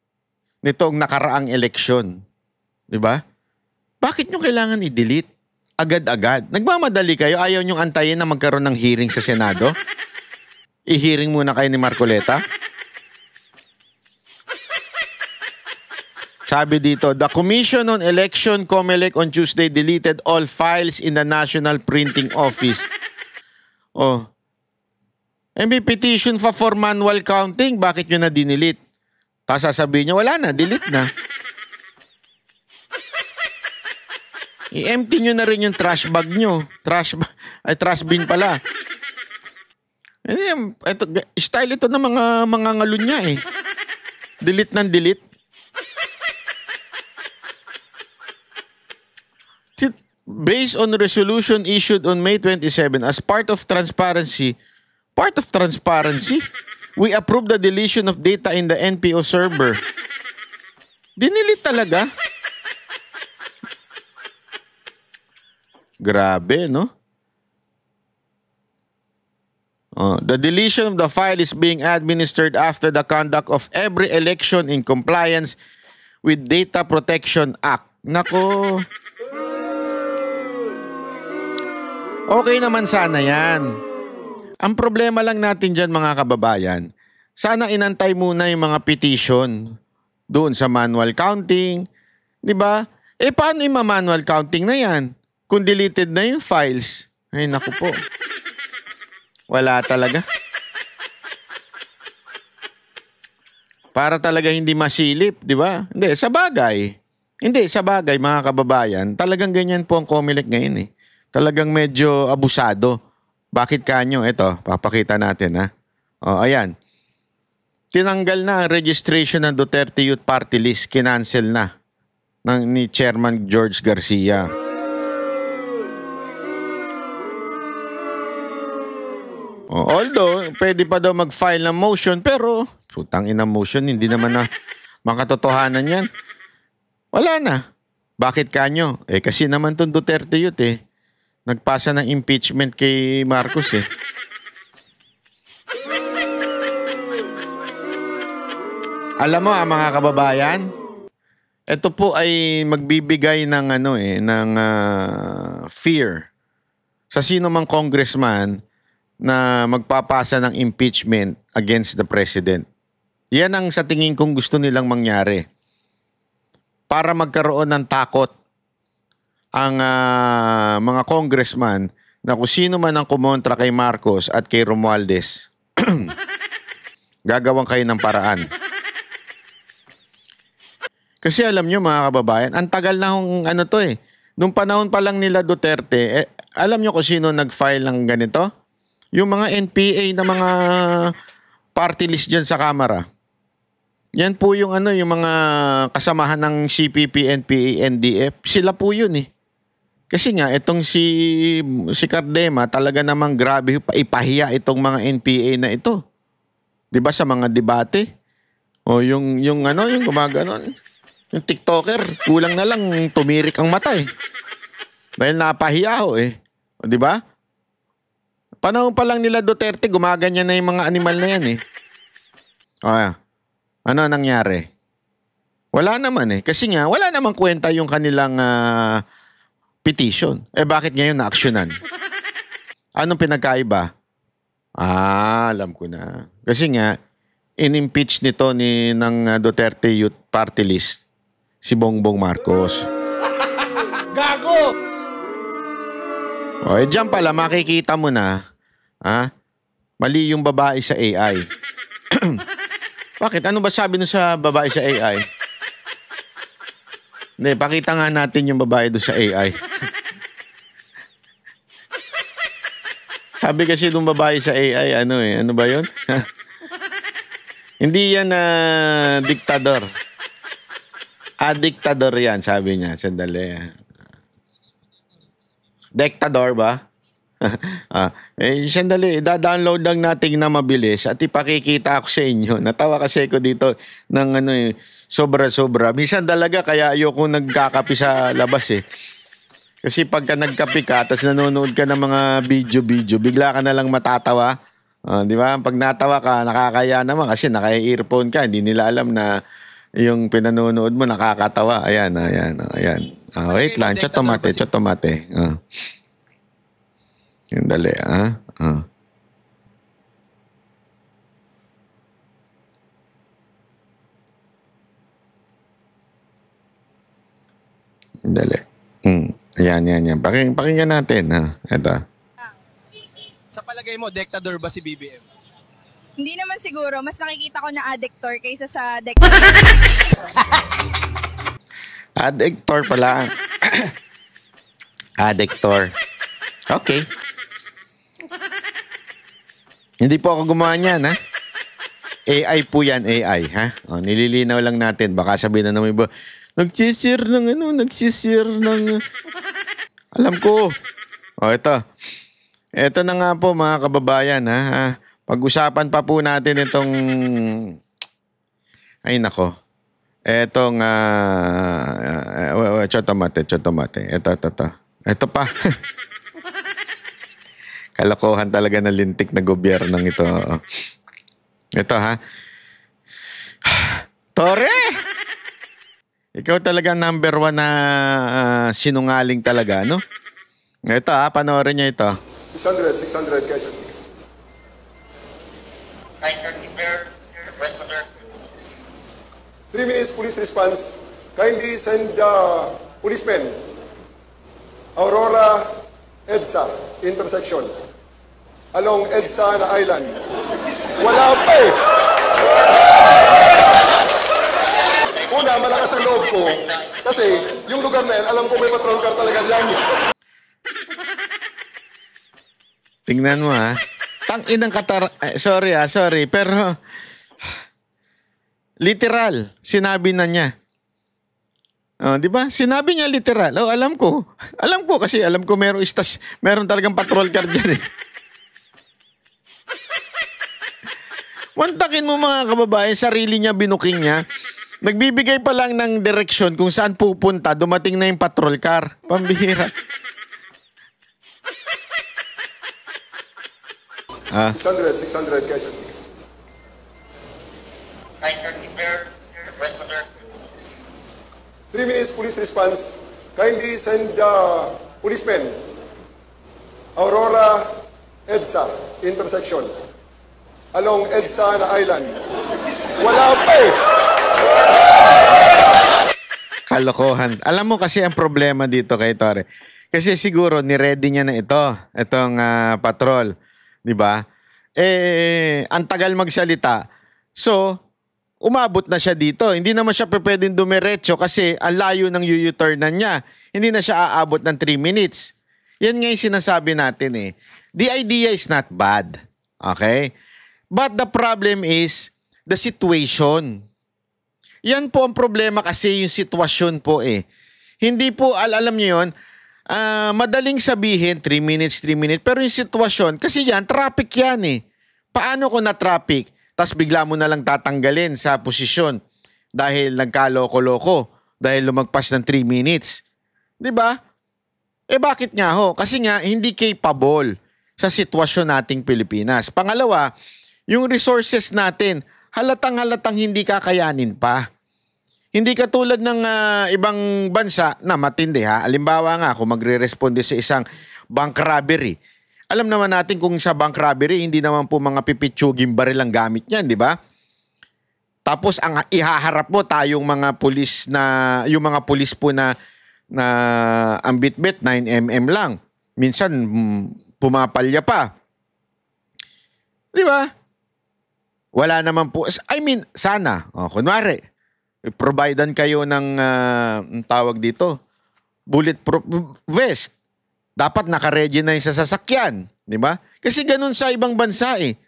nitong nakaraang eleksyon. Diba? Bakit nyo kailangan i-delete? Agad-agad. Nagmamadali kayo? Ayaw nyong antayin na magkaroon ng hearing sa Senado? I-hearing muna kayo ni Marcoleta? Sabi dito, the Commission on Election COMELEC on Tuesday deleted all files in the National Printing Office. May petition for manual counting. Bakit nyo na dinilit? Tapos sasabihin nyo, wala na, delete na. I-empty nyo na rin yung trash bag nyo. Trash bin pala. Ito, style ito ng mga ngalun niya eh. Delete ng delete. Based on resolution issued on May 27 as part of transparency, we approve the deletion of data in the NPO server. Dinilit talaga. Grabe, no? The deletion of the file is being administered after the conduct of every election in compliance with Data Protection Act. Nako. Okay naman sana yan. Ang problema lang natin dyan, mga kababayan, sana inantay muna yung mga petition doon sa manual counting. Diba? Paano yung manual counting na yan? Kung deleted na yung files. Ay, naku po. Wala talaga. Para talaga hindi masilip, di ba? Hindi, sa bagay, mga kababayan, talagang ganyan po ang COMELEC ngayon eh. Talagang medyo abusado. Bakit kanyo? Ito, papakita natin ha. Ayan. Tinanggal na ang registration ng Duterte Youth Party List. Kinancel na ni Chairman George Garcia. Although, pwede pa daw mag-file ng motion, pero putang ina motion, hindi naman na makatotohanan yan. Wala na. Bakit kanyo? Kasi naman itong Duterte Youth nagpasa ng impeachment kay Marcos Alam mo mga kababayan, ito po ay magbibigay ng fear sa sino mang congressman na magpapasa ng impeachment against the president. Yan ang sa tingin kong gusto nilang mangyari. Para magkaroon ng takot ang mga congressman na kung sino man ang kumontra kay Marcos at kay Romualdez, gagawin kayo ng paraan. Kasi alam nyo mga kababayan, ang tagal na nung panahon pa lang nila Duterte, alam nyo kung sino nag-file ng ganito? Yung mga NPA na mga party list dyan sa Kamara. Yan po yung yung mga kasamahan ng CPP, NPA, NDF. Sila po yun Kasi nga, itong si Cardema, talaga namang grabe ipahiya itong mga NPA na ito. 'Di ba sa mga debate? O yung gumaganon. Yung TikToker, kulang na lang tumirik ang mata Dahil napahiya ho O 'di ba? Panahon pa lang nila Duterte, gumaganyan na yung mga animal na yan Ano nangyari? Wala naman Kasi nga, wala namang kwenta yung kanilang petition. Bakit ngayon na-actionan? Anong pinagkaiba? Alam ko na. Kasi nga, in-impeach nito ng Duterte Youth Party List si Bongbong Marcos. Gago! Diyan pala, makikita mo na, mali yung babae sa AI. Bakit? Ano ba sabi nun sa babae sa AI? Hindi, pakita nga natin yung babae doon sa AI. Sabi kasi nung babae sa AI, ano ba yun? Hindi yan diktador. Diktador yan, sabi niya. Sandali. Diktador ba? Sandali, da-download lang natin na mabilis at ipakikita ako sa inyo. Natawa kasi ako dito ng sobra-sobra. Minsan talaga kaya ayoko nagkakapi sa labas Kasi pagka nagkapi ka, tapos nanonood ka ng mga video, bigla ka na lang matatawa. Di ba? Pag natawa ka, nakakaya naman kasi naka-earphone ka. Hindi nila alam na yung pinanonood mo nakakatawa. Ayan. Wait lang, chotomate. Yung dali, Dali. Ayan. Pakinggan natin, Ito. Sa palagay mo, diktador ba si BBM? Hindi naman siguro. Mas nakikita ko na addictor kaysa sa diktador. Addictor pala. Addictor. Okay. Hindi po ako gumawa niyan, ha? AI po yan, AI, ha? O, nililinaw lang natin. Baka sabihin na naman iba, nagsisir ng Alam ko. O, ito. Ito na nga po, mga kababayan, ha? Pag-usapan pa po natin itong... Ay, nako. Etong... chotomate. Ito pa. Kalokohan talaga ng lintik na gobyernong ito. Ito, ha? Tore! Ikaw talaga number 1 na sinungaling talaga, no? Ito, ha? Panoorin niya ito. 600 cash. 3 minutes police response. Kindly send policemen. Aurora, EDSA, intersection. Along EDSA na island. Wala pa eh. Una, malakas ang loob ko. Kasi yung lugar na yan, alam ko may patrol car talaga dyan. Tingnan mo, ha? Tang-inang sorry, pero literal, sinabi na niya. Oh, 'di ba? Sinabi niya literal. Oh, alam ko. Alam ko kasi alam ko meron talagang patrol car diyan eh. Wantakin mo mga kababayan, sarili niya binuking niya. Nagbibigay pa lang ng direksyon kung saan pupunta, dumating na yung patrol car. Pambihira. 600 cash. 3 minutes police response. Kindly send policemen. Aurora, EDSA, intersection. Along EDSA na island. Wala pa eh. Kalokohan. Alam mo kasi ang problema dito kay Tore. Kasi siguro ni-ready niya na itong patrol. 'Di ba? Ang tagal magsalita. So, umabot na siya dito. Hindi naman siya pwedeng dumiretso kasi ang layo ng U-turnan niya. Hindi na siya aabot ng 3 minutes. Yan nga yung sinasabi natin eh. The idea is not bad. Okay? But the problem is the situation. Yan po ang problema kasi yung sitwasyon po eh. Hindi po, alam niyo yun, madaling sabihin 3 minutes. Pero yung sitwasyon, kasi yan, traffic yan eh. Paano kung na-traffic? Tapos bigla mo na lang tatanggalin sa posisyon dahil nagkaloko-loko, dahil lumagpas ng 3 minutes. 'Di ba? Bakit nga ho? Kasi nga hindi capable sa sitwasyon nating Pilipinas. Pangalawa, yung resources natin, halatang hindi kakayanin pa. Hindi katulad ng ibang bansa na matindi ha. Halimbawa nga, kung magre-responde sa isang bank robbery, alam naman natin kung sa bank robbery, hindi naman po mga pipitsuging baril ang gamit niyan, di ba? Tapos ang ihaharap mo tayong mga pulis yung mga pulis po na ang bitbit 9mm lang. Minsan pumapalya pa. Di ba? Wala naman po. I mean, sana. Kunwari, providean kayo ng tawag dito, bulletproof vest. Dapat naka-ready na yung sa sasakyan. Di ba? Kasi ganun sa ibang bansa eh.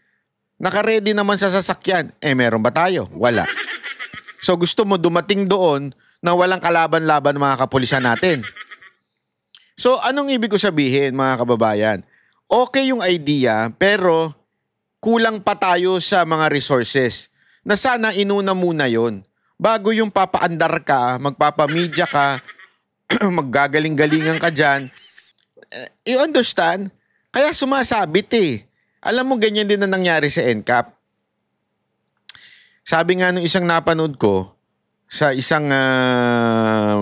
Naka-ready naman sa sasakyan. Meron ba tayo? Wala. So gusto mo dumating doon na walang kalaban-laban mga kapulisan natin. So anong ibig ko sabihin mga kababayan? Okay yung idea pero kulang pa tayo sa mga resources na sana inuna muna yon bago yung papaandar ka, magpapamedya ka, maggagaling-galingan ka dyan. You understand? Kaya sumasabit eh. Alam mo, ganyan din na nangyari sa NCAP. Sabi nga nung isang napanood ko, sa isang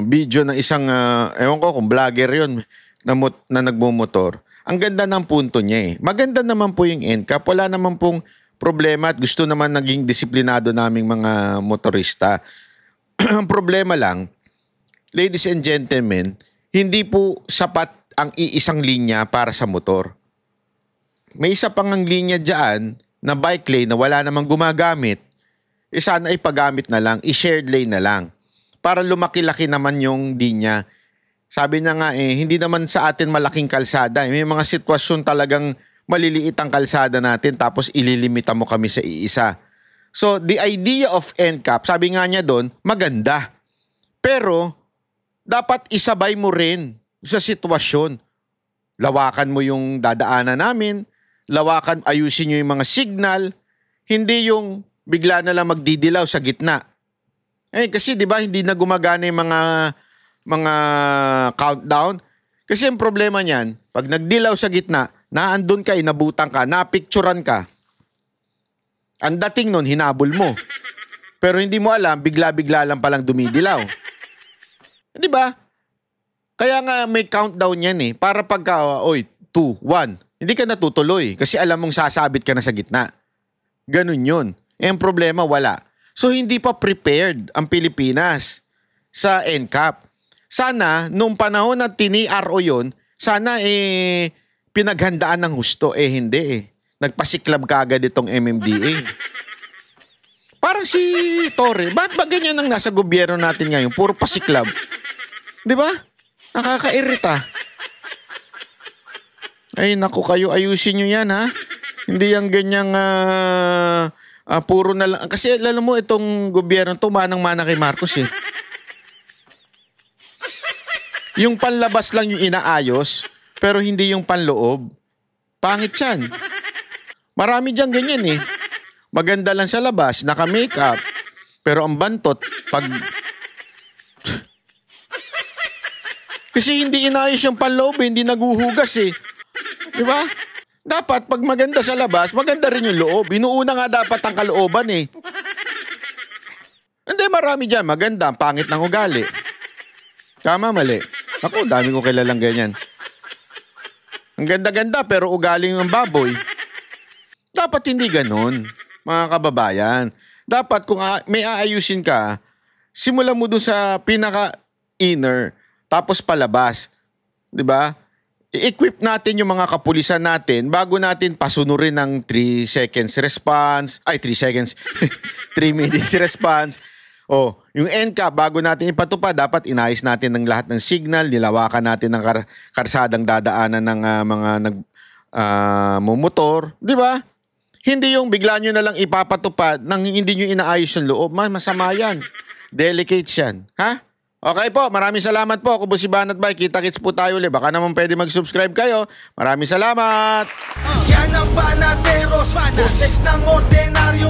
video ng isang, ewan ko kung vlogger yun, na nagmumotor. Ang ganda ng punto niya eh. Maganda naman po yung NCAP. Wala naman pong problema at gusto naman naging disiplinado naming mga motorista. Ang problema lang, ladies and gentlemen, hindi po sapat ang iisang linya para sa motor. May isa pang ang linya dyan na bike lane na wala namang gumagamit. Sana ay paggamit na lang, i-shared lane na lang para lumaki-laki naman yung linya Sabi niya nga hindi naman sa atin malaking kalsada. May mga sitwasyon talagang maliliit ang kalsada natin tapos ililimita mo kami sa iisa. So, the idea of NCAP, sabi nga niya doon, maganda. Pero, dapat isabay mo rin sa sitwasyon. Lawakan mo yung dadaanan namin, ayusin nyo yung mga signal, hindi yung bigla na lang magdidilaw sa gitna. Kasi 'di ba hindi na gumagana yung mga countdown? Kasi ang problema niyan, pag nagdilaw sa gitna, naandun ka, inabutang ka, napicturan ka. Ang dating nun, hinabol mo. Pero hindi mo alam, bigla-bigla lang palang dumidilaw. Di ba? Kaya nga may countdown yan para pagka, 2, 1, hindi ka natutuloy kasi alam mong sasabit ka na sa gitna. Ganun yun. Ang problema, wala. So, hindi pa prepared ang Pilipinas sa NCAP. Sana, nung panahon na tini-RO yun, sana pinaghandaan ng husto. Hindi Nagpasiklab kagad itong MMDA. Parang si Torre, ba't ba ganyan ang nasa gobyerno natin ngayon? Puro pasiklab. Di ba? Nakakairita. Ay, naku kayo, ayusin nyo yan, ha? Hindi yung ganyang puro na lang. Kasi alam mo, itong gobyerno to manang-mana kay Marcos Yung panlabas lang yung inaayos, pero hindi yung panloob. Pangit yan. Marami dyan ganyan Maganda lang sa labas, naka-makeup, pero ang bantot, pag... Kasi hindi inayos yung panloob, hindi naguhugas Di ba? Dapat, pag maganda sa labas, maganda rin yung loob. Inuuna nga dapat ang kalooban Hindi, marami dyan. Maganda, ang pangit ng ugali. Tama, mali. Ako, dami ko kilalang ganyan. Ang ganda-ganda, pero ugali yung baboy. Dapat hindi ganon, mga kababayan. Dapat kung may aayusin ka, simulan mo dun sa pinaka-inner, tapos palabas. Diba? I-equip natin yung mga kapulisan natin bago natin pasunurin ng 3 seconds response. 3 seconds. 3 minutes response. Yung NCAP, bago natin ipatupad, dapat inayos natin ng lahat ng signal, nilawakan natin ng karsadang dadaanan ng mga mumotor. Diba? Hindi yung bigla nyo na lang ipapatupad nang hindi nyo inaayos yung loob. Masama yan. Delicate yan. Ha? Okay po, maraming salamat po. Ako po si Banat Bay. Kita-kits po tayo ulit. Baka naman pwede mag-subscribe kayo. Maraming salamat! Yan ang Banateros, boses ng ordinaryo